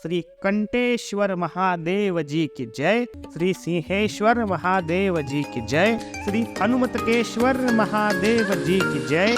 श्री कंटेश्वर महादेव जी की जय, श्री सिंहेश्वर महादेव जी की जय, श्री हनुमतकेश्वर महादेव जी की जय।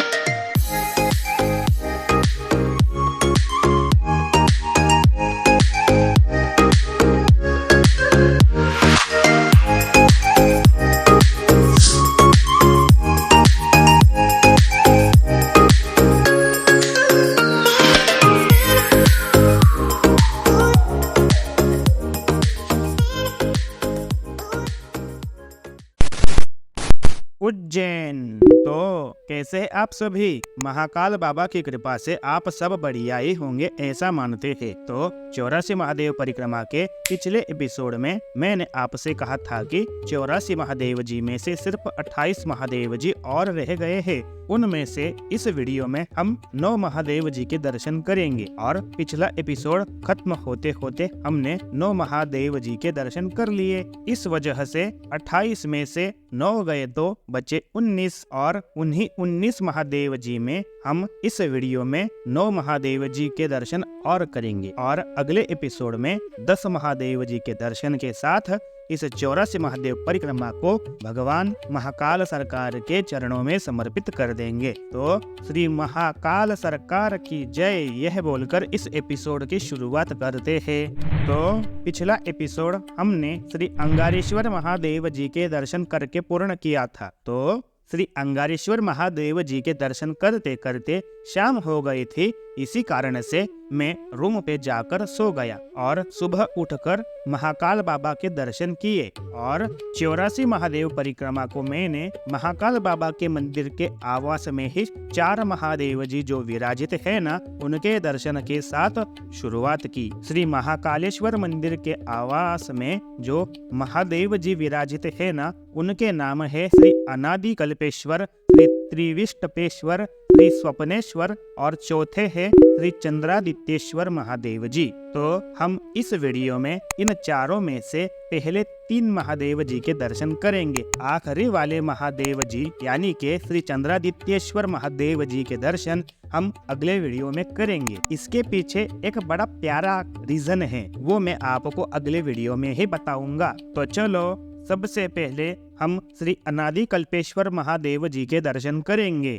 उज्जैन। तो कैसे आप सभी? महाकाल बाबा की कृपा से आप सब बढ़िया ही होंगे ऐसा मानते थे। तो 84 महादेव परिक्रमा के पिछले एपिसोड में मैंने आपसे कहा था कि 84 महादेव जी में से सिर्फ 28 महादेव जी और रह गए हैं। उनमें से इस वीडियो में हम 9 महादेव जी के दर्शन करेंगे और पिछला एपिसोड खत्म होते होते हमने 9 महादेव जी के दर्शन कर लिए। इस वजह से 28 में से 9 गए तो बचे 19 और उन्हीं 19 महादेव जी में हम इस वीडियो में 9 महादेव जी के दर्शन और करेंगे और अगले एपिसोड में 10 महादेव जी के दर्शन के साथ इस 84 महादेव परिक्रमा को भगवान महाकाल सरकार के चरणों में समर्पित कर देंगे। तो श्री महाकाल सरकार की जय यह बोलकर इस एपिसोड की शुरुआत करते हैं। तो पिछला एपिसोड हमने श्री अंगारेश्वर महादेव जी के दर्शन करके पूर्ण किया था। तो श्री अंगारेश्वर महादेव जी के दर्शन करते करते शाम हो गई थी। इसी कारण से मैं रूम पे जाकर सो गया और सुबह उठकर महाकाल बाबा के दर्शन किए और 84 महादेव परिक्रमा को मैंने महाकाल बाबा के मंदिर के आवास में ही 4 महादेव जी जो विराजित है ना, उनके दर्शन के साथ शुरुआत की। श्री महाकालेश्वर मंदिर के आवास में जो महादेव जी विराजित है ना, उनके नाम है श्री अनादि कल्पेश्वर, श्री त्रिविष्टपेश्वर, श्री स्वप्नेश्वर और चौथे है श्री चंद्रादित्येश्वर महादेव जी। तो हम इस वीडियो में इन चारों में से पहले 3 महादेव जी के दर्शन करेंगे। आखिरी वाले महादेव जी यानी के श्री चंद्रादित्येश्वर महादेव जी के दर्शन हम अगले वीडियो में करेंगे। इसके पीछे एक बड़ा प्यारा रीजन है, वो मैं आपको अगले वीडियो में ही बताऊंगा। तो चलो सबसे पहले हम श्री अनादि कल्पेश्वर महादेव जी के दर्शन करेंगे।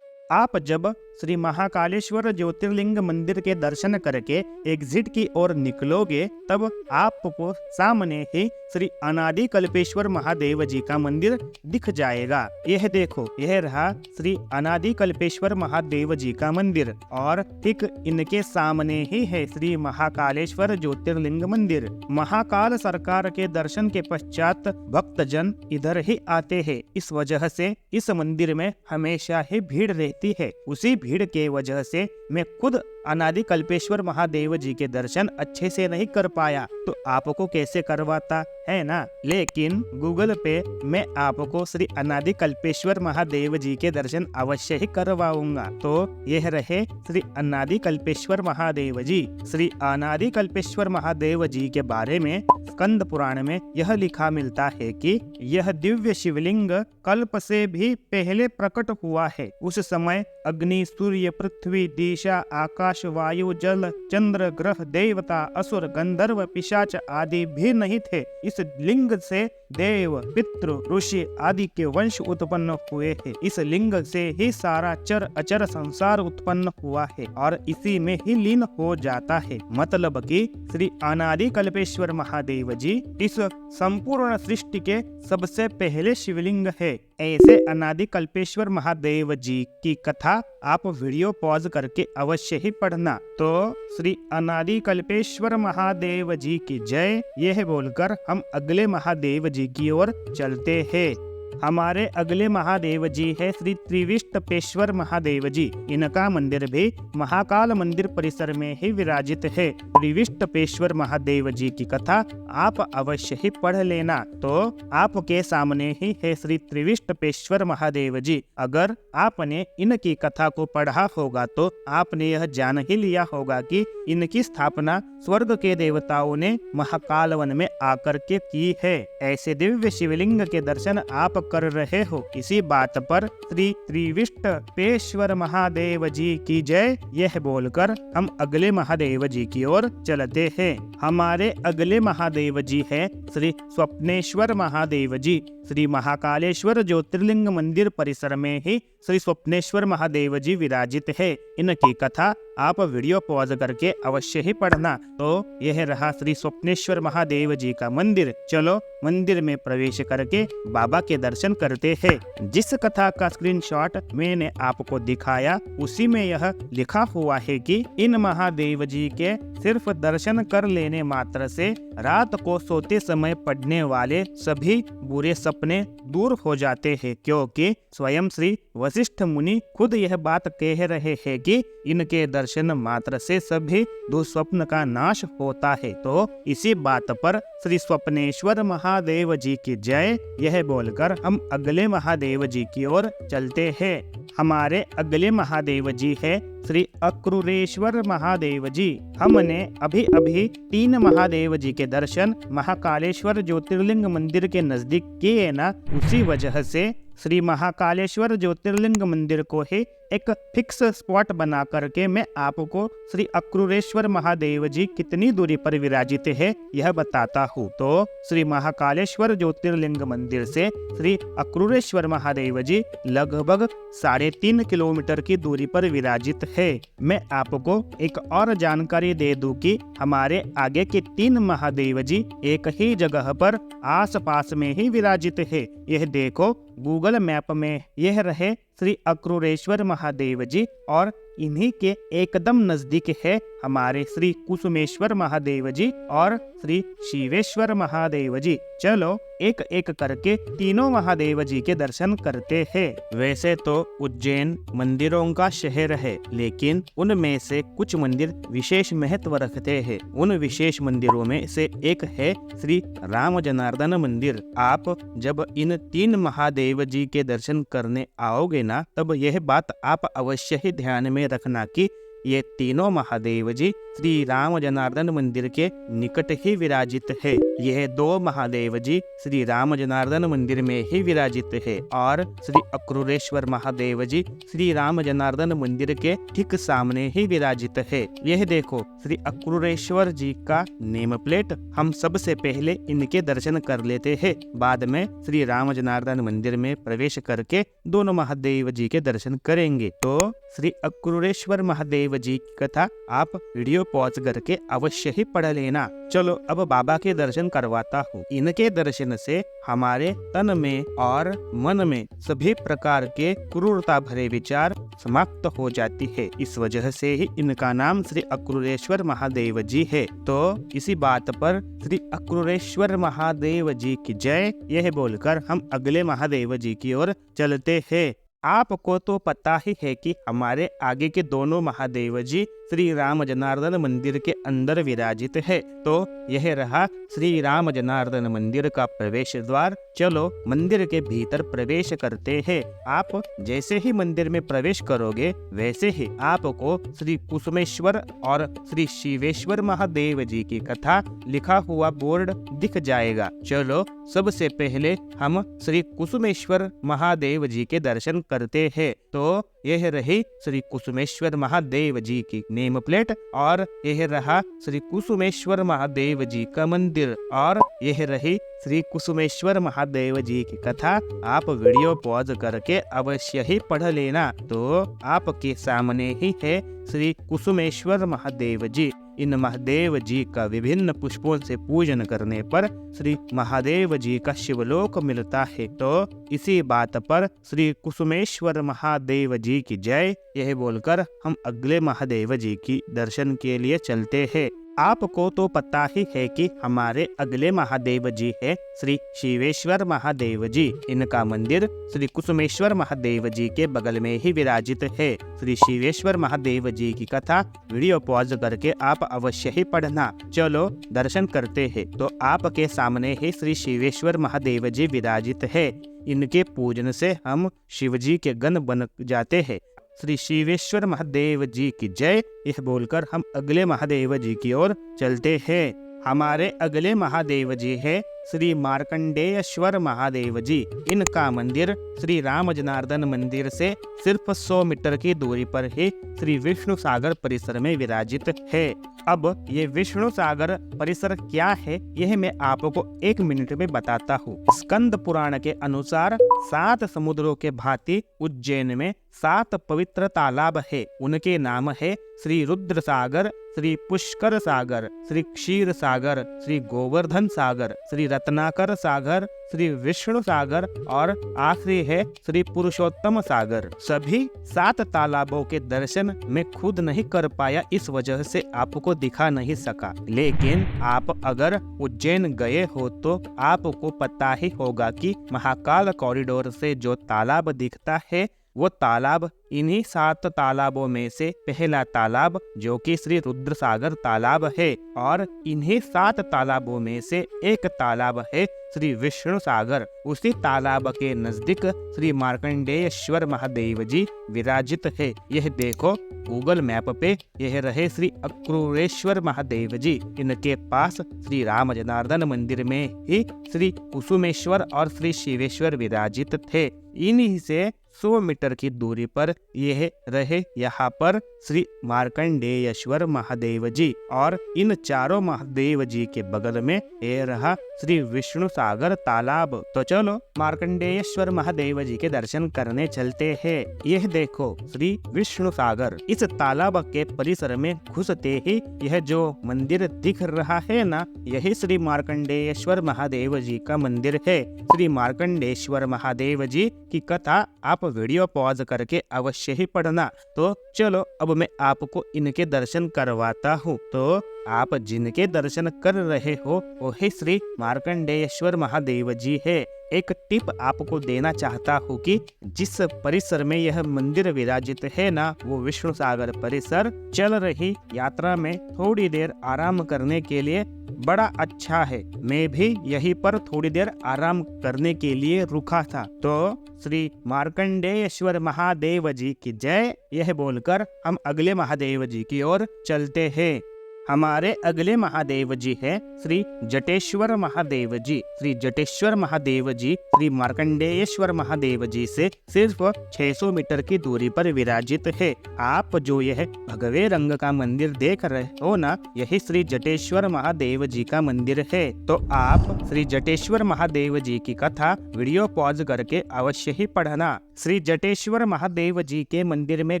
आप जब श्री महाकालेश्वर ज्योतिर्लिंग मंदिर के दर्शन करके एग्जिट की ओर निकलोगे तब आपको सामने ही श्री अनादि कल्पेश्वर महादेव जी का मंदिर दिख जाएगा। यह देखो, यह रहा श्री अनादि कल्पेश्वर महादेव जी का मंदिर और ठीक इनके सामने ही है श्री महाकालेश्वर ज्योतिर्लिंग मंदिर। महाकाल सरकार के दर्शन के पश्चात भक्तजन इधर ही आते हैं। इस वजह से इस मंदिर में हमेशा ही भीड़ रहती है। उसी भीड़ के वजह से मैं खुद अनादि कल्पेश्वर महादेव जी के दर्शन अच्छे से नहीं कर पाया, तो आपको कैसे करवाता है ना। लेकिन गूगल पे मैं आपको श्री अनादि कल्पेश्वर महादेव जी के दर्शन अवश्य ही करवाऊंगा। तो यह रहे श्री अनादि कल्पेश्वर महादेव जी। श्री अनादि कल्पेश्वर महादेव जी के बारे में स्कंद पुराण में यह लिखा मिलता है कि यह दिव्य शिवलिंग कल्प से भी पहले प्रकट हुआ है। उस समय अग्नि, सूर्य, पृथ्वी, दिशा, आकाश, वायु, जल, चंद्र, ग्रह, देवता, असुर, गंधर्व, पिशाच आदि भी नहीं थे। इस लिंग से देव, पितृ, ऋषि आदि के वंश उत्पन्न हुए हैं। इस लिंग से ही सारा चर अचर संसार उत्पन्न हुआ है और इसी में ही लीन हो जाता है। मतलब कि श्री अनादि कल्पेश्वर महादेव जी इस संपूर्ण सृष्टि के सबसे पहले शिवलिंग है। ऐसे अनादि कल्पेश्वर महादेव जी की कथा आप वीडियो पॉज करके अवश्य ही पढ़ना। तो श्री अनादि कल्पेश्वर महादेव जी की जय यह बोलकर हम अगले महादेव जी की ओर चलते हैं। हमारे अगले महादेव जी है श्री त्रिविष्टपेश्वर महादेव जी। इनका मंदिर भी महाकाल मंदिर परिसर में ही विराजित है। त्रिविष्टपेश्वर महादेव जी की कथा आप अवश्य ही पढ़ लेना। तो आपके सामने ही है श्री त्रिविष्टपेश्वर महादेव जी। अगर आपने इनकी कथा को पढ़ा होगा तो आपने यह जान ही लिया होगा कि इनकी स्थापना स्वर्ग के देवताओं ने महाकाल वन में आकर के की है। ऐसे दिव्य शिवलिंग के दर्शन आप कर रहे हो। इसी बात पर श्री त्रिविष्टपेश्वर महादेव जी की जय यह बोलकर हम अगले महादेव जी की ओर चलते हैं। हमारे अगले महादेव जी है श्री स्वप्नेश्वर महादेव जी। श्री महाकालेश्वर ज्योतिर्लिंग मंदिर परिसर में ही श्री स्वप्नेश्वर महादेव जी विराजित है। इनकी कथा आप वीडियो पॉज करके अवश्य ही पढ़ना। तो यह रहा श्री स्वप्नेश्वर महादेव जी का मंदिर। चलो मंदिर में प्रवेश करके बाबा के दर्शन करते हैं। जिस कथा का स्क्रीनशॉट मैंने आपको दिखाया उसी में यह लिखा हुआ है कि इन महादेव जी के सिर्फ दर्शन कर लेने मात्र से रात को सोते समय पड़ने वाले सभी बुरे सपने दूर हो जाते हैं, क्योंकि स्वयं श्री वशिष्ठ मुनि खुद यह बात कह रहे हैं कि इनके दर्शन मात्र से सभी दुस्वप्न का नाश होता है। तो इसी बात पर श्री स्वप्नेश्वर महादेव जी की जय यह बोलकर हम अगले महादेव जी की ओर चलते हैं। हमारे अगले महादेव जी है श्री अक्रूरेश्वर महादेव जी। हमने अभी अभी 3 महादेव जी के दर्शन महाकालेश्वर ज्योतिर्लिंग मंदिर के नजदीक किए ना, उसी वजह से श्री महाकालेश्वर ज्योतिर्लिंग मंदिर को ही एक फिक्स स्पॉट बना करके मैं आपको श्री अक्रूरेश्वर महादेव जी कितनी दूरी पर विराजित है यह बताता हूँ। तो श्री महाकालेश्वर ज्योतिर्लिंग मंदिर से श्री अक्रूरेश्वर महादेव जी लगभग 3.5 किलोमीटर की दूरी पर विराजित है। मैं आपको एक और जानकारी दे दूं कि हमारे आगे के 3 महादेव जी एक ही जगह पर आसपास में ही विराजित है। यह देखो गूगल मैप में यह रहे श्री अक्रूरेश्वर महादेव जी और इन्हीं के एकदम नजदीक है हमारे श्री कुसुमेश्वर महादेव जी और श्री शिवेश्वर महादेव जी। चलो एक एक करके तीनों महादेव जी के दर्शन करते हैं। वैसे तो उज्जैन मंदिरों का शहर है, लेकिन उनमें से कुछ मंदिर विशेष महत्व रखते हैं। उन विशेष मंदिरों में से एक है श्री राम जनार्दन मंदिर। आप जब इन 3 महादेव जी के दर्शन करने आओगे ना, तब यह बात आप अवश्य ही ध्यान में रखना कि ये तीनों महादेव जी श्री राम जनार्दन मंदिर के निकट ही विराजित है। यह 2 महादेव जी श्री राम जनार्दन मंदिर में ही विराजित है और श्री अक्रूरेश्वर महादेव जी श्री राम जनार्दन मंदिर के ठीक सामने ही विराजित है। यह देखो श्री अक्रूरेश्वर जी का नेम प्लेट। हम सबसे पहले इनके दर्शन कर लेते हैं, बाद में श्री राम जनार्दन मंदिर में प्रवेश करके दोनों महादेव जी के दर्शन करेंगे। तो श्री अक्रूरेश्वर महादेव जी की कथा आप वीडियो पॉज करके अवश्य ही पढ़ लेना। चलो अब बाबा के दर्शन करवाता हूँ। इनके दर्शन से हमारे तन में और मन में सभी प्रकार के क्रूरता भरे विचार समाप्त हो जाती है। इस वजह से ही इनका नाम श्री अक्रूरेश्वर महादेव जी है। तो इसी बात पर श्री अक्रूरेश्वर महादेव जी की जय यह बोलकर हम अगले महादेव जी की ओर चलते हैं। आपको तो पता ही है कि हमारे आगे के दोनों महादेव जी श्री राम जनार्दन मंदिर के अंदर विराजित है। तो यह रहा श्री राम जनार्दन मंदिर का प्रवेश द्वार। चलो मंदिर के भीतर प्रवेश करते हैं। आप जैसे ही मंदिर में प्रवेश करोगे वैसे ही आपको श्री कुसुमेश्वर और श्री शिवेश्वर महादेव जी की कथा लिखा हुआ बोर्ड दिख जाएगा। चलो सबसे पहले हम श्री कुसुमेश्वर महादेव जी के दर्शन करते हैं। तो यह रही श्री कुसुमेश्वर महादेव जी की नेम प्लेट और यह रहा श्री कुसुमेश्वर महादेव जी का मंदिर और यह रही श्री कुसुमेश्वर महादेव जी की कथा। आप वीडियो पॉज करके अवश्य ही पढ़ लेना। तो आपके सामने ही है श्री कुसुमेश्वर महादेव जी। इन महादेव जी का विभिन्न पुष्पों से पूजन करने पर श्री महादेव जी का शिवलोक मिलता है। तो इसी बात पर श्री कुसुमेश्वर महादेव जी की जय यह बोलकर हम अगले महादेव जी की दर्शन के लिए चलते हैं। आपको तो पता ही है कि हमारे अगले महादेव जी है श्री शिवेश्वर महादेव जी। इनका मंदिर श्री कुसुमेश्वर महादेव जी के बगल में ही विराजित है। श्री शिवेश्वर महादेव जी की कथा वीडियो पॉज करके आप अवश्य ही पढ़ना। चलो दर्शन करते हैं। तो आपके सामने ही श्री शिवेश्वर महादेव जी विराजित है। इनके पूजन से हम शिव जी के गण बन जाते हैं। श्री शिवेश्वर महादेव जी की जय यह बोलकर हम अगले महादेव जी की ओर चलते हैं। हमारे अगले महादेव जी है श्री मार्कंडेयश्वर महादेव जी। इनका मंदिर श्री राम जनार्दन मंदिर से सिर्फ 100 मीटर की दूरी पर ही श्री विष्णु सागर परिसर में विराजित है। अब ये विष्णु सागर परिसर क्या है, यह मैं आपको 1 मिनट में बताता हूँ। स्कंद पुराण के अनुसार 7 समुद्रों के भांति उज्जैन में 7 पवित्र तालाब है। उनके नाम है श्री रुद्र सागर, श्री पुष्कर सागर, श्री क्षीर सागर, श्री गोवर्धन सागर, श्री रत्नाकर सागर, श्री विष्णु सागर और आखिरी है श्री पुरुषोत्तम सागर। सभी 7 तालाबों के दर्शन मैं खुद नहीं कर पाया, इस वजह से आपको दिखा नहीं सका। लेकिन आप अगर उज्जैन गए हो तो आपको पता ही होगा कि महाकाल कॉरिडोर से जो तालाब दिखता है वो तालाब इन्हीं 7 तालाबों में से पहला तालाब जो कि श्री रुद्र सागर तालाब है, और इन्हीं 7 तालाबों में से एक तालाब है श्री विष्णु सागर। उसी तालाब के नजदीक श्री मार्कंडेयश्वर महादेव जी विराजित है। यह देखो गूगल मैप पे, यह रहे श्री अक्रूरेश्वर महादेव जी। इनके पास श्री राम जनार्दन मंदिर में ही श्री कुसुमेश्वर और श्री शिवेश्वर विराजित थे। इन्हीं से 100 मीटर की दूरी पर यह रहे यहाँ पर श्री मार्कंडेयश्वर महादेव जी, और इन चारों महादेव जी के बगल में ये रहा श्री विष्णु सागर तालाब। तो चलो मार्कंडेयश्वर महादेव जी के दर्शन करने चलते हैं। यह देखो श्री विष्णु सागर। इस तालाब के परिसर में घुसते ही यह जो मंदिर दिख रहा है ना, यही श्री मार्कंडेयश्वर महादेव जी का मंदिर है। श्री मार्कंडेयश्वर महादेव जी की कथा आप वीडियो पॉज करके अवश्य ही पढ़ना। तो चलो अब मैं आपको इनके दर्शन करवाता हूँ। तो आप जिनके दर्शन कर रहे हो वो ही श्री मार्कंडेयश्वर महादेव जी है। एक टिप आपको देना चाहता हूँ कि जिस परिसर में यह मंदिर विराजित है ना, वो विष्णु सागर परिसर चल रही यात्रा में थोड़ी देर आराम करने के लिए बड़ा अच्छा है। मैं भी यहीं पर थोड़ी देर आराम करने के लिए रुका था। तो श्री मार्कंडेयश्वर महादेव जी की जय, यह बोलकर हम अगले महादेव जी की ओर चलते हैं। हमारे अगले महादेव जी हैं श्री जटेश्वर महादेव जी। श्री जटेश्वर महादेव जी श्री मार्कंडेयश्वर महादेव जी से सिर्फ 600 मीटर की दूरी पर विराजित है। आप जो यह भगवे रंग का मंदिर देख रहे हो ना, यही श्री जटेश्वर महादेव जी का मंदिर है। तो आप श्री जटेश्वर महादेव जी की कथा वीडियो पॉज करके अवश्य ही पढ़ना। श्री जटेश्वर महादेव जी के मंदिर में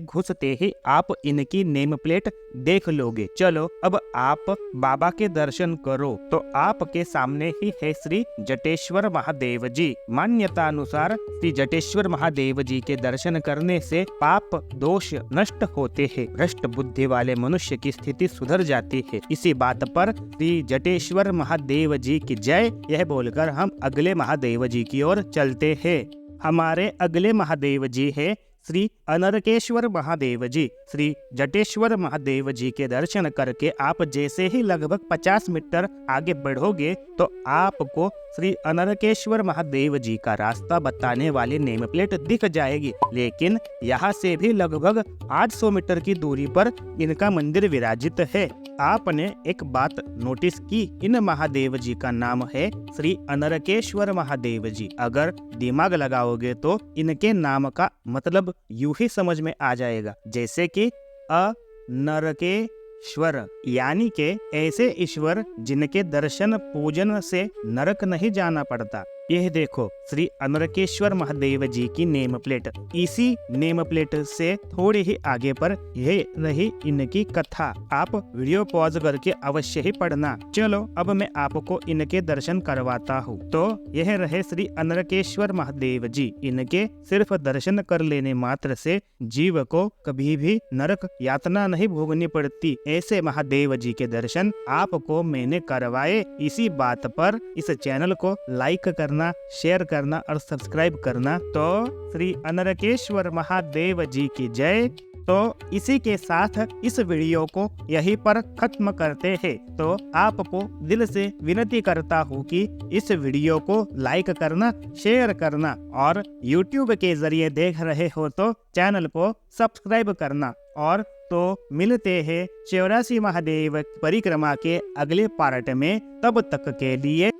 घुसते ही आप इनकी नेम प्लेट देख लोगे। चलो अब आप बाबा के दर्शन करो। तो आपके सामने ही है श्री जटेश्वर महादेव जी। मान्यता अनुसार श्री जटेश्वर महादेव जी के दर्शन करने से पाप दोष नष्ट होते हैं, भ्रष्ट बुद्धि वाले मनुष्य की स्थिति सुधर जाती है। इसी बात पर श्री जटेश्वर महादेव जी की जय, यह बोलकर हम अगले महादेव जी की ओर चलते हैं। हमारे अगले महादेव जी है श्री अनरकेश्वर महादेव जी। श्री जटेश्वर महादेव जी के दर्शन करके आप जैसे ही लगभग 50 मीटर आगे बढ़ोगे तो आपको श्री अनरकेश्वर महादेव जी का रास्ता बताने वाली नेम प्लेट दिख जाएगी। लेकिन यहाँ से भी लगभग 800 मीटर की दूरी पर इनका मंदिर विराजित है। आपने एक बात नोटिस की, इन महादेव जी का नाम है श्री अनरकेश्वर महादेव जी। अगर दिमाग लगाओगे तो इनके नाम का मतलब यूं ही समझ में आ जाएगा, जैसे कि अनरकेश्वर, यानी के ऐसे ईश्वर जिनके दर्शन पूजन से नरक नहीं जाना पड़ता। यह देखो श्री अनरकेश्वर महादेव जी की नेम प्लेट। इसी नेम प्लेट से थोड़ी ही आगे पर यह रही इनकी कथा। आप वीडियो पॉज करके अवश्य ही पढ़ना। चलो अब मैं आपको इनके दर्शन करवाता हूँ। तो यह रहे श्री अनरकेश्वर महादेव जी। इनके सिर्फ दर्शन कर लेने मात्र से जीव को कभी भी नरक यातना नहीं भोगनी पड़ती। ऐसे महादेव जी के दर्शन आपको मैंने करवाए। इसी बात पर इस चैनल को लाइक करना, शेयर करना और सब्सक्राइब करना। तो श्री अनरकेश्वर महादेव जी की जय। तो इसी के साथ इस वीडियो को यहीं पर खत्म करते हैं। तो आपको दिल से विनती करता हूँ कि इस वीडियो को लाइक करना, शेयर करना और YouTube के जरिए देख रहे हो तो चैनल को सब्सक्राइब करना। और तो मिलते हैं 84 महादेव परिक्रमा के अगले पार्ट में। तब तक के लिए